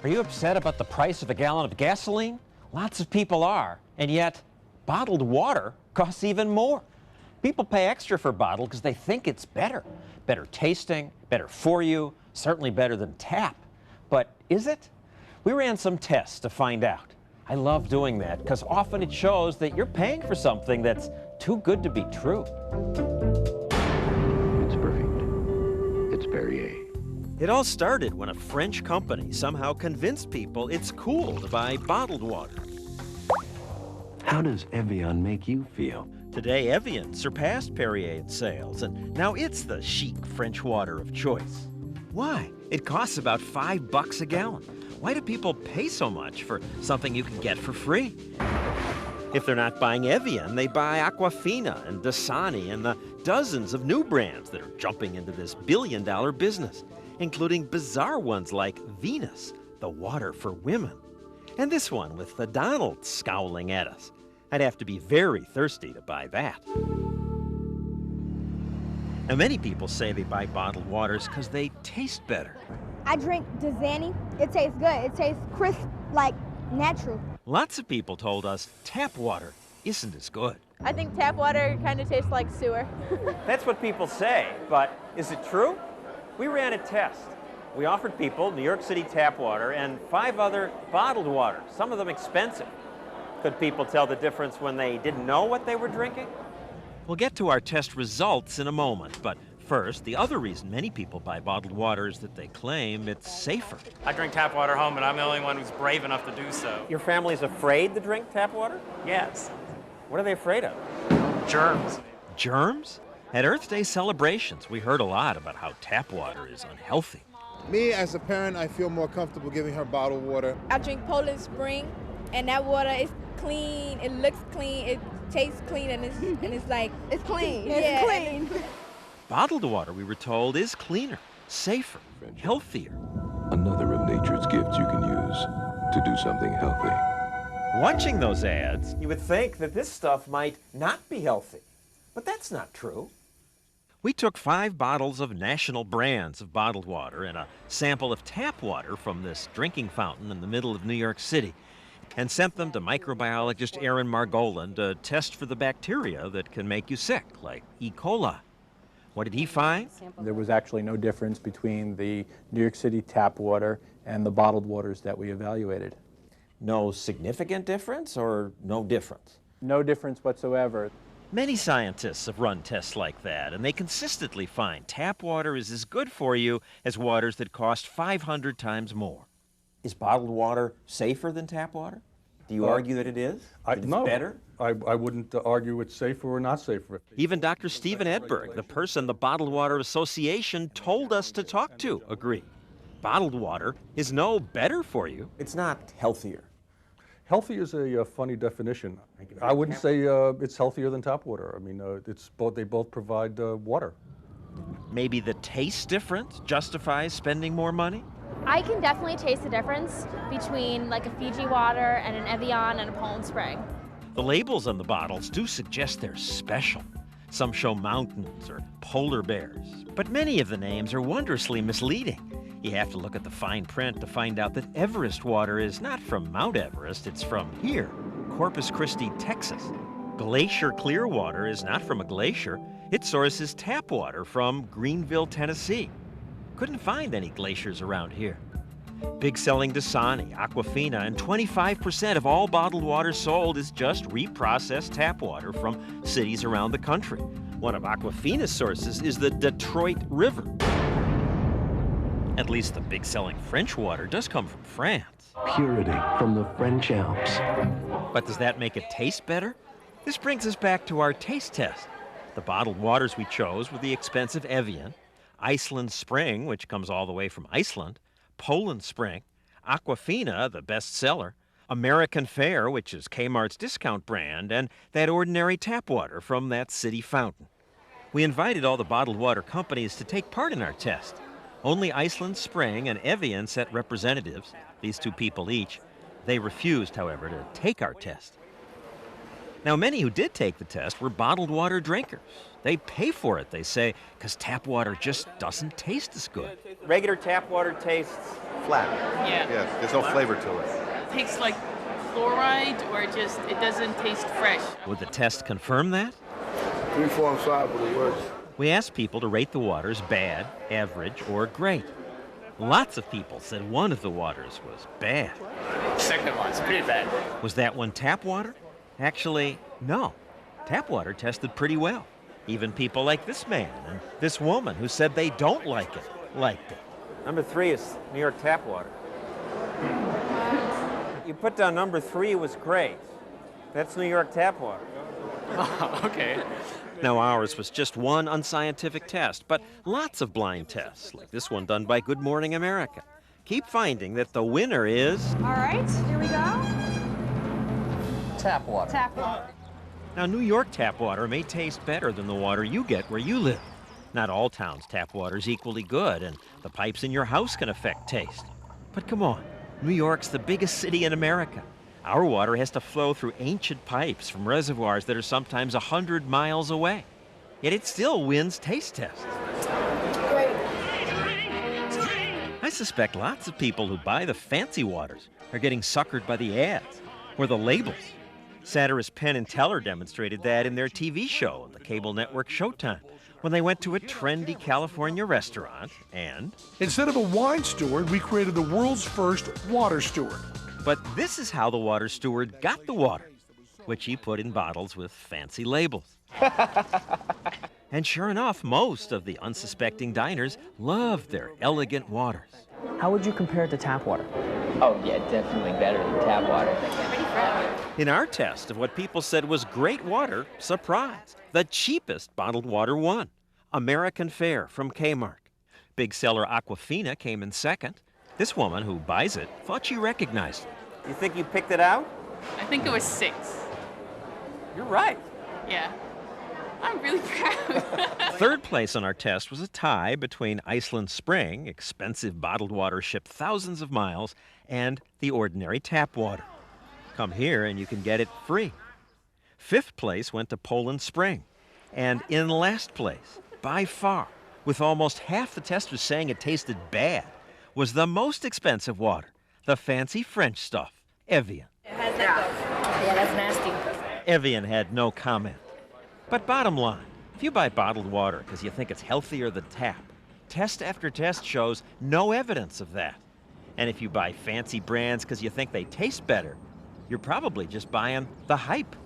Are you upset about the price of a gallon of gasoline? Lots of people are, and yet bottled water costs even more. People pay extra for bottled because they think it's better. Better tasting, better for you, certainly better than tap. But is it? We ran some tests to find out. I love doing that because often it shows that you're paying for something that's too good to be true. It's perfect. It's Perrier. It all started when a French company somehow convinced people it's cool to buy bottled water. How does Evian make you feel? Today, Evian surpassed Perrier in sales, and now it's the chic French water of choice. Why? It costs about $5 a gallon. Why do people pay so much for something you can get for free? If they're not buying Evian, they buy Aquafina and Dasani and the dozens of new brands that are jumping into this billion-dollar business, including bizarre ones like Venus, the water for women. And this one with the Donald scowling at us. I'd have to be very thirsty to buy that. Now, many people say they buy bottled waters because they taste better. I drink Dasani. It tastes good. It tastes crisp, like natural. Lots of people told us tap water isn't as good. I think tap water kind of tastes like sewer. That's what people say, but is it true? We ran a test. We offered people New York City tap water and 5 other bottled waters, some of them expensive. Could people tell the difference when they didn't know what they were drinking? We'll get to our test results in a moment, but first, the other reason many people buy bottled water is that they claim it's safer. I drink tap water home, and I'm the only one who's brave enough to do so. Your family's afraid to drink tap water? Yes. What are they afraid of? Germs. Germs? At Earth Day celebrations, we heard a lot about how tap water is unhealthy. Me, as a parent, I feel more comfortable giving her bottled water. I drink Poland Spring, and that water is clean. It looks clean. It tastes clean, and it's like It's clean. Yeah. It's clean. Bottled water, we were told, is cleaner, safer, healthier. Another of nature's gifts you can use to do something healthy. Watching those ads, you would think that this stuff might not be healthy, but that's not true. We took 5 bottles of national brands of bottled water and a sample of tap water from this drinking fountain in the middle of New York City and sent them to microbiologist Aaron Margolin to test for the bacteria that can make you sick, like E. coli. What did he find? There was actually no difference between the New York City tap water and the bottled waters that we evaluated. No significant difference or no difference? No difference whatsoever. Many scientists have run tests like that, and they consistently find tap water is as good for you as waters that cost 500 times more. Is bottled water safer than tap water? Do you argue that it is? That it's No, better? I wouldn't argue it's safer or not safer. Even Dr. Stephen Edberg, the person the Bottled Water Association told us to talk to, agreed. Bottled water is no better for you. It's not healthier. Healthy is a funny definition. I wouldn't say it's healthier than tap water. I mean, they both provide water. Maybe the taste difference justifies spending more money? I can definitely taste the difference between like a Fiji water and an Evian and a Poland Spring. The labels on the bottles do suggest they're special. Some show mountains or polar bears, but many of the names are wondrously misleading. You have to look at the fine print to find out that Everest water is not from Mount Everest, it's from here, Corpus Christi, Texas. Glacier Clearwater is not from a glacier, its source is tap water from Greenville, Tennessee. Couldn't find any glaciers around here. Big selling Dasani, Aquafina, and 25% of all bottled water sold is just reprocessed tap water from cities around the country. One of Aquafina's sources is the Detroit River. At least the big selling French water does come from France. Purity from the French Alps. But does that make it taste better? This brings us back to our taste test. The bottled waters we chose were the expensive Evian, Iceland Spring, which comes all the way from Iceland, Poland Spring, Aquafina, the best seller, American Fair, which is Kmart's discount brand, and that ordinary tap water from that city fountain. We invited all the bottled water companies to take part in our test. Only Iceland Spring and Evian sent representatives, these 2 people each. They refused, however, to take our test. Now, many who did take the test were bottled water drinkers. They pay for it, they say, because tap water just doesn't taste as good. Regular tap water tastes flat. Yeah. Yeah, there's no flavor to it. It tastes like fluoride, or it doesn't taste fresh. Would the test confirm that? 3, 4, and 5 were the worst. We asked people to rate the waters bad, average, or great. Lots of people said one of the waters was bad. Second one's pretty bad. Was that one tap water? Actually, no. Tap water tested pretty well. Even people like this man and this woman who said they don't like it, liked it. Number 3 is New York tap water. You put down number 3 was great. That's New York tap water. Oh, okay. Now, ours was just one unscientific test, but lots of blind tests, like this one done by Good Morning America, keep finding that the winner is... All right, here we go. Tap water. Tap water. Now, New York tap water may taste better than the water you get where you live. Not all towns' tap water is equally good, and the pipes in your house can affect taste. But come on, New York's the biggest city in America. Our water has to flow through ancient pipes from reservoirs that are sometimes 100 miles away. Yet it still wins taste tests. I suspect lots of people who buy the fancy waters are getting suckered by the ads or the labels. Satirist Penn and Teller demonstrated that in their TV show on the cable network Showtime when they went to a trendy California restaurant and... Instead of a wine steward, we created the world's first water steward. But this is how the water steward got the water, which he put in bottles with fancy labels. And sure enough, most of the unsuspecting diners loved their elegant waters. How would you compare it to tap water? Oh, yeah, definitely better than tap water. In our test of what people said was great water, surprise, the cheapest bottled water won. American Fare from Kmart. Big seller Aquafina came in second. This woman who buys it thought she recognized it. You think you picked it out? I think it was 6. You're right. Yeah. I'm really proud. Third place on our test was a tie between Iceland Spring, expensive bottled water shipped thousands of miles, and the ordinary tap water. Come here and you can get it free. Fifth place went to Poland Spring. And in last place, by far, with almost half the testers saying it tasted bad, was the most expensive water, the fancy French stuff, Evian. How's that go? Yeah, that's nasty. Evian had no comment. But bottom line, if you buy bottled water because you think it's healthier than tap, test after test shows no evidence of that. And if you buy fancy brands because you think they taste better, you're probably just buying the hype.